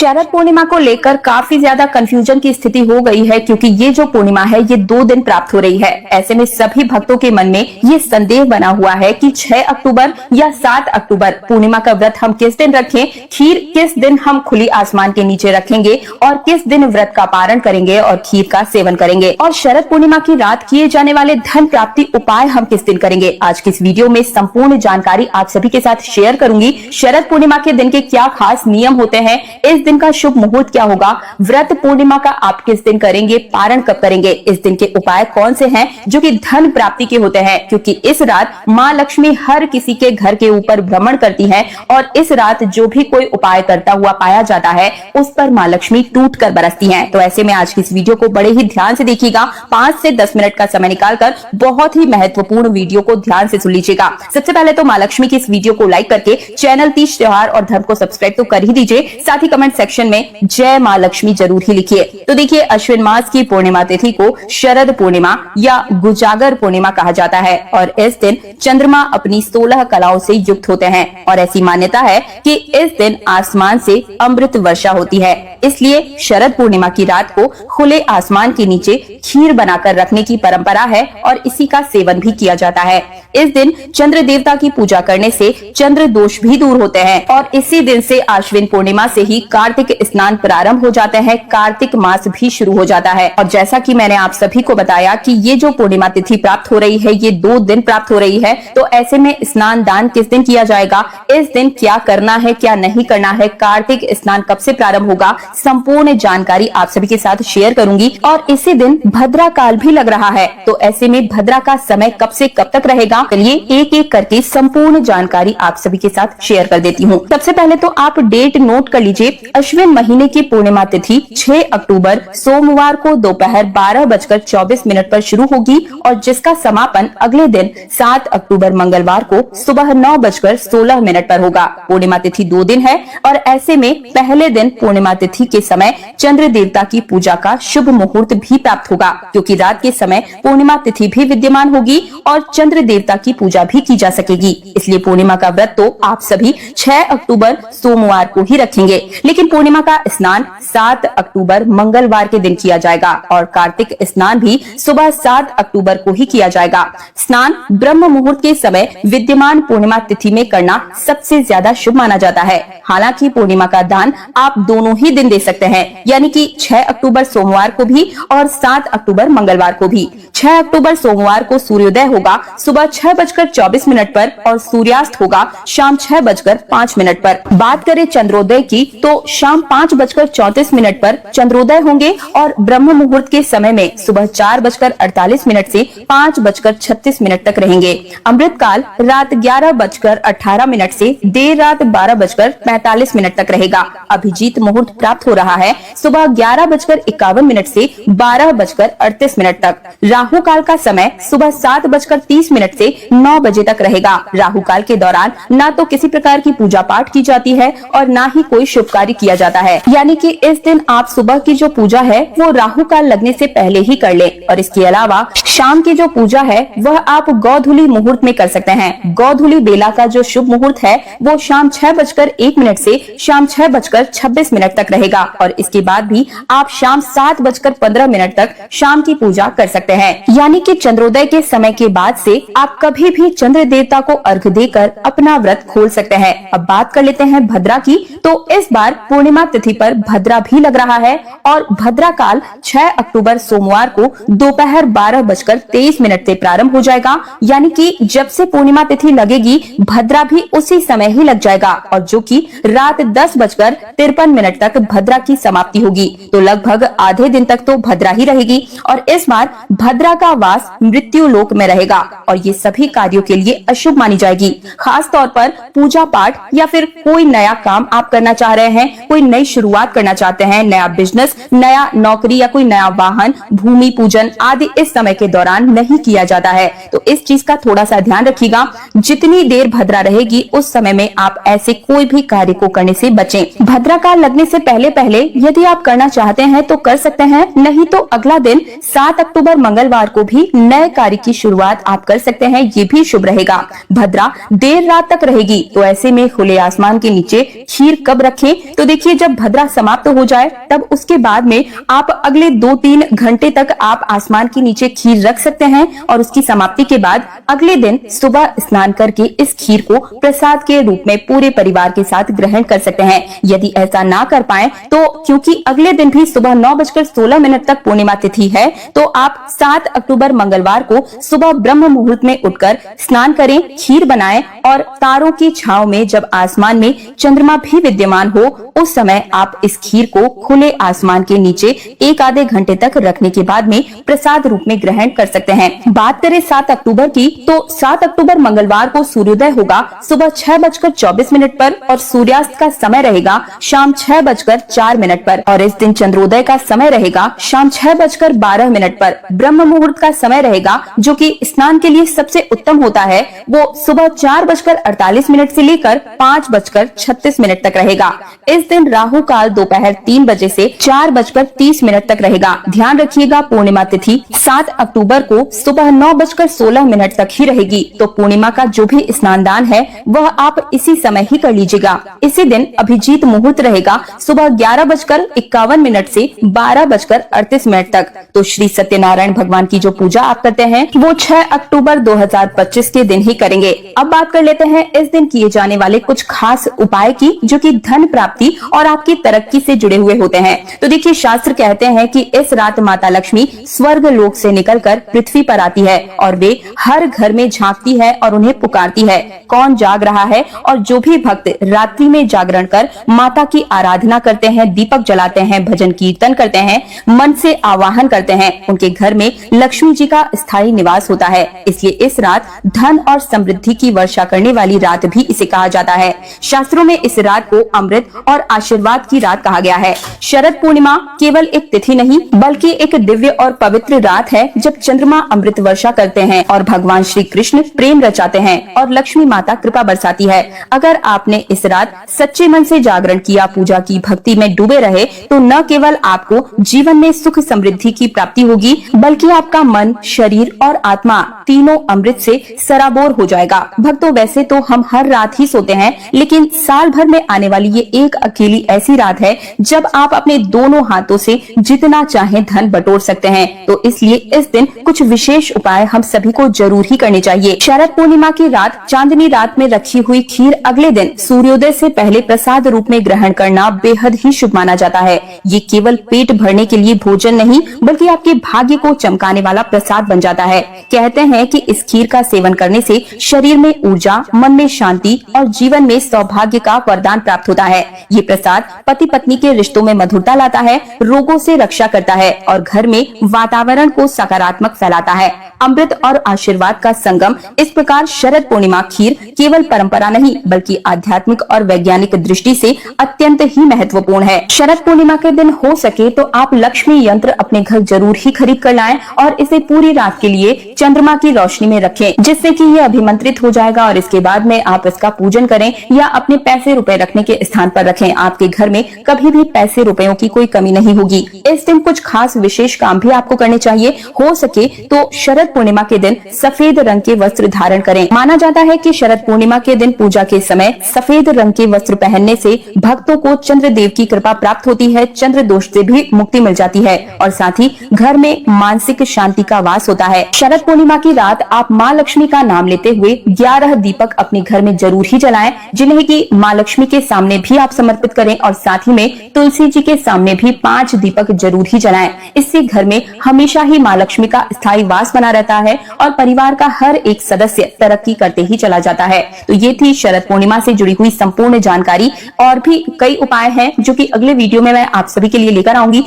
शरद पूर्णिमा को लेकर काफी ज्यादा कंफ्यूजन की स्थिति हो गई है, क्योंकि ये जो पूर्णिमा है ये 2 दिन प्राप्त हो रही है। ऐसे में सभी भक्तों के मन में ये संदेह बना हुआ है कि 6 अक्टूबर या 7 अक्टूबर पूर्णिमा का व्रत हम किस दिन रखें, खीर किस दिन हम खुली आसमान के नीचे रखेंगे और किस दिन व्रत का पारण करेंगे और खीर का सेवन करेंगे, और शरद पूर्णिमा की रात किए जाने वाले धन प्राप्ति उपाय हम किस दिन करेंगे। आज की इस वीडियो में संपूर्ण जानकारी आप सभी के साथ शेयर करूंगी। शरद पूर्णिमा के दिन के क्या खास नियम होते हैं, इस दिन का शुभ मुहूर्त क्या होगा, व्रत पूर्णिमा का आप किस दिन करेंगे, पारण कब करेंगे, इस दिन के उपाय कौन से हैं जो कि धन प्राप्ति के होते हैं, क्योंकि इस रात माँ लक्ष्मी हर किसी के घर के ऊपर भ्रमण करती हैं और इस रात जो भी कोई उपाय करता हुआ पाया जाता है उस पर माँ लक्ष्मी टूट कर बरसती हैं। तो ऐसे में आज की इस वीडियो को बड़े ही ध्यान से देखिएगा। 5 से 10 मिनट का समय निकालकर बहुत ही महत्वपूर्ण वीडियो को ध्यान से सुन लीजिएगा। सबसे पहले तो माँ लक्ष्मी की इस वीडियो को लाइक करके चैनल तीज त्योहार और धर्म को सब्सक्राइब तो कर ही दीजिए, साथ ही कमेंट सेक्शन में जय माँ लक्ष्मी जरूर ही लिखिए। तो देखिए, अश्विन मास की पूर्णिमा तिथि को शरद पूर्णिमा या गुजागर पूर्णिमा कहा जाता है और इस दिन चंद्रमा अपनी 16 कलाओं से युक्त होते हैं और ऐसी मान्यता है कि इस दिन आसमान से अमृत वर्षा होती है। इसलिए शरद पूर्णिमा की रात को खुले आसमान के नीचे खीर बनाकर रखने की परंपरा है और इसी का सेवन भी किया जाता है। इस दिन चंद्र देवता की पूजा करने से चंद्र दोष भी दूर होते हैं और इसी दिन से आश्विन पूर्णिमा से ही कार्तिक स्नान प्रारंभ हो जाते हैं, कार्तिक मास भी शुरू हो जाता है। और जैसा कि मैंने आप सभी को बताया कि ये जो पूर्णिमा तिथि प्राप्त हो रही है ये 2 दिन प्राप्त हो रही है, तो ऐसे में स्नान दान किस दिन किया जाएगा, इस दिन क्या करना है क्या नहीं करना है, कार्तिक स्नान कब से प्रारंभ होगा, संपूर्ण जानकारी आप सभी के साथ शेयर करूंगी। और इसी दिन भद्रा काल भी लग रहा है, तो ऐसे में भद्रा का समय कब से कब तक रहेगा, चलिए एक एक करके संपूर्ण जानकारी आप सभी के साथ शेयर कर देती हूँ। सबसे पहले तो आप डेट नोट कर लीजिए। अश्विन महीने की पूर्णिमा तिथि 6 अक्टूबर सोमवार को दोपहर 12:24 पर शुरू होगी और जिसका समापन अगले दिन 7 अक्टूबर मंगलवार को सुबह 9:16 पर होगा। पूर्णिमा तिथि 2 दिन है और ऐसे में पहले दिन पूर्णिमा तिथि के समय चंद्र देवता की पूजा का शुभ मुहूर्त भी प्राप्त होगा, क्योंकि रात के समय पूर्णिमा तिथि भी विद्यमान होगी और चंद्र देवता की पूजा भी की जा सकेगी। इसलिए पूर्णिमा का व्रत तो आप सभी 6 अक्टूबर सोमवार को ही रखेंगे, लेकिन पूर्णिमा का स्नान 7 अक्टूबर मंगलवार के दिन किया जाएगा और कार्तिक स्नान भी सुबह 7 अक्टूबर को ही किया जाएगा। स्नान ब्रह्म मुहूर्त के समय विद्यमान पूर्णिमा तिथि में करना सबसे ज्यादा शुभ माना जाता है। हालांकि पूर्णिमा का दान आप दोनों ही दिन दे सकते हैं, यानी कि 6 अक्टूबर सोमवार को भी और 7 अक्टूबर मंगलवार को भी। 6 अक्टूबर सोमवार को सूर्योदय होगा सुबह 6:24 पर और सूर्यास्त होगा शाम 6:05 पर। बात करें चंद्रोदय की तो शाम 5:34 पर चंद्रोदय होंगे और ब्रह्म मुहूर्त के समय में सुबह 4:48 से 5:36 तक रहेंगे। अमृत काल रात 11:18 से देर रात 12:45 तक रहेगा। अभिजीत मुहूर्त प्राप्त हो रहा है सुबह 11:51 से 12:38 तक। राहु काल का समय सुबह 7:30 से 9 बजे तक रहेगा। राहु काल के दौरान ना तो किसी प्रकार की पूजा पाठ की जाती है और ना ही कोई शुभ कार्य किया जाता है, यानी कि इस दिन आप सुबह की जो पूजा है वो राहु काल लगने से पहले ही कर ले। और इसके अलावा शाम की जो पूजा है वह आप गौधुली मुहूर्त में कर सकते हैं। गौधुली बेला का जो शुभ मुहूर्त है वो शाम 6:01 से शाम 6:26 तक रहेगा और इसके बाद भी आप शाम 7:15 तक शाम की पूजा कर सकते हैं, यानी कि चंद्रोदय के समय के बाद से आप कभी भी चंद्र देवता को अर्घ देकर अपना व्रत खोल सकते हैं। अब बात कर लेते हैं भद्रा की, तो इस बार पूर्णिमा तिथि पर भद्रा भी लग रहा है और भद्रा काल 6 अक्टूबर सोमवार को दोपहर 12:23 से प्रारंभ हो जाएगा, यानी कि जब से पूर्णिमा तिथि लगेगी भद्रा भी उसी समय ही लग जाएगा और जो कि रात 10:53 तक भद्रा की समाप्ति होगी। तो लगभग आधे दिन तक तो भद्रा ही रहेगी और इस बार भद्रा का वास मृत्यु लोक में रहेगा और ये सभी कार्यों के लिए अशुभ मानी जाएगी। खास तौर पर पूजा पाठ या फिर कोई नया काम आप करना चाह रहे हैं, कोई नई शुरुआत करना चाहते हैं, नया बिजनेस, नया नौकरी या कोई नया वाहन, भूमि पूजन आदि इस समय के दौरान नहीं किया जाता है। तो इस चीज का थोड़ा सा ध्यान रखिएगा। जितनी देर भद्रा रहेगी उस समय में आप ऐसे कोई भी कार्य को करने से बचें। भद्रा काल लगने से पहले पहले यदि आप करना चाहते हैं तो कर सकते हैं, नहीं तो अगला दिन 7 अक्टूबर मंगलवार को भी नए कार्य की शुरुआत आप कर सकते हैं, ये भी शुभ रहेगा। भद्रा देर रात तक रहेगी, तो ऐसे में खुले आसमान के नीचे खीर कब रखें, तो देखिए जब भद्रा समाप्त हो जाए तब उसके बाद में आप अगले 2-3 घंटे तक आप आसमान के नीचे खीर रख सकते हैं और उसकी समाप्ति के बाद अगले दिन सुबह स्नान करके इस खीर को प्रसाद के रूप में पूरे परिवार के साथ ग्रहण कर सकते हैं। यदि ऐसा ना कर पाए तो क्योंकि अगले दिन भी सुबह 9:16 तक पूर्णिमा तिथि है, तो आप 7 अक्टूबर मंगलवार को सुबह ब्रह्म मुहूर्त में उठकर स्नान करें, खीर बनाएं और तारों की छांव में जब आसमान में चंद्रमा भी विद्यमान हो उस समय आप इस खीर को खुले आसमान के नीचे 1 आधे घंटे तक रखने के बाद में प्रसाद रूप में ग्रहण कर सकते हैं। बात करें 7 अक्टूबर की, तो 7 अक्टूबर मंगलवार को सूर्योदय होगा सुबह 6:24 पर और सूर्यास्त का समय रहेगा शाम 6:04 पर और इस दिन चंद्रोदय का समय रहेगा शाम 6:12 पर। ब्रह्म मुहूर्त का समय रहेगा जो कि स्नान के लिए सबसे उत्तम होता है, वो सुबह 4:48 से लेकर 5:36 तक रहेगा। इस दिन राहु काल दोपहर 3 बजे से 4:30 तक रहेगा। ध्यान रखिएगा पूर्णिमा तिथि 7 अक्टूबर को सुबह 9:16 तक ही रहेगी, तो पूर्णिमा का जो भी स्नान दान है वह आप इसी समय ही कर लीजिएगा। इसी दिन अभिजीत मुहूर्त रहेगा सुबह 11:51 से 12:38 तक। तो श्री सत्यनारायण भगवान की जो पूजा आप करते हैं वो 6 अक्टूबर 2025 के दिन ही करेंगे। अब बात कर लेते हैं इस दिन किए जाने वाले कुछ खास उपाय की जो कि धन प्राप्ति और आपकी तरक्की से जुड़े हुए होते हैं। तो देखिए शास्त्र कहते हैं कि इस रात माता लक्ष्मी स्वर्ग लोक से निकलकर पृथ्वी पर आती है और वे हर घर में झांकती है और उन्हें पुकारती है। कौन जाग रहा है? और जो भी भक्त रात्रि में जागरण कर माता की आराधना करते हैं, दीपक जलाते हैं, भजन कीर्तन करते हैं, मन से आवाहन करते हैं, उनके घर में लक्ष्मी जी का स्थायी निवास होता है। इसलिए इस रात धन और समृद्धि की वर्षा करने वाली रात भी इसे कहा जाता है। शास्त्रों में इस रात को अमृत और आशीर्वाद की रात कहा गया है। शरद पूर्णिमा केवल एक तिथि नहीं बल्कि एक दिव्य और पवित्र रात है जब चंद्रमा अमृत वर्षा करते हैं और भगवान श्री कृष्ण प्रेम रचाते हैं और लक्ष्मी माता कृपा बरसाती है। अगर आपने इस रात सच्चे मन से जागरण किया, पूजा की, भक्ति में डूबे रहे तो न केवल आपको जीवन में सुख समृद्धि की प्राप्ति होगी बल्कि आपका मन, शरीर और आत्मा तीनों अमृत से सराबोर हो जाएगा। भक्तों वैसे तो हम हर रात ही सोते हैं, लेकिन साल भर में आने वाली ये एक अकेली ऐसी रात है जब आप अपने दोनों हाथों से जितना चाहे धन बटोर सकते हैं। तो इसलिए इस दिन कुछ विशेष उपाय हम सभी को जरूर ही करने चाहिए। शरद पूर्णिमा की रात चांदनी रात में रखी हुई खीर अगले दिन सूर्योदय से पहले प्रसाद रूप में ग्रहण करना बेहद ही शुभ माना जाता है। ये केवल पेट भरने के लिए भोजन नहीं बल्कि आपके भाग्य को चमकाने वाला प्रसाद बन जाता है। कहते हैं कि इस खीर का सेवन करने से शरीर में ऊर्जा, मन में शांति और जीवन में सौभाग्य का वरदान प्राप्त होता है। ये प्रसाद पति पत्नी के रिश्तों में मधुरता लाता है, रोगों से रक्षा करता है और घर में वातावरण को सकारात्मक फैलाता है। अमृत और आशीर्वाद का संगम। इस प्रकार शरद पूर्णिमा खीर केवल परंपरा नहीं बल्कि आध्यात्मिक और वैज्ञानिक दृष्टि से अत्यंत ही महत्वपूर्ण है। शरद पूर्णिमा के दिन हो सके तो आप लक्ष्मी यंत्र अपने घर जरूर ही खरीद कर लाएं और इसे पूरी रात के लिए चंद्रमा की रोशनी में रखें, जिससे कि ये अभिमंत्रित हो जाएगा और इसके बाद में आप इसका पूजन करें या अपने पैसे रुपए रखने के स्थान पर रखें। आपके घर में कभी भी पैसे रुपयों की कोई कमी नहीं होगी। इस दिन कुछ खास विशेष काम भी आपको करने चाहिए। हो सके तो शरद पूर्णिमा के दिन सफेद रंग के वस्त्र धारण करें। माना जाता है कि शरद पूर्णिमा के दिन पूजा के समय सफेद रंग के वस्त्र पहनने से भक्तों को चंद्र देव की कृपा प्राप्त होती है, चंद्र दोष से भी मुक्ति मिल जाती है और साथ ही घर में मानसिक शांति का वास होता है। शरद पूर्णिमा की रात आप माँ लक्ष्मी का नाम लेते हुए 11 दीपक अपने घर में जरूर ही जलाएं, जिन्हें कि माँ लक्ष्मी के सामने भी आप समर्पित करें और साथ ही में तुलसी जी के सामने भी 5 दीपक जरूर ही जलाएं। इससे घर में हमेशा ही माँ लक्ष्मी का स्थायी वास बना रहता है और परिवार का हर एक सदस्य तरक्की करते ही चला जाता है। तो ये थी शरद पूर्णिमा से जुड़ी हुई संपूर्ण जानकारी। और भी कई उपाय हैं जो कि अगले वीडियो में मैं आप सभी के लिए लेकर आऊंगी।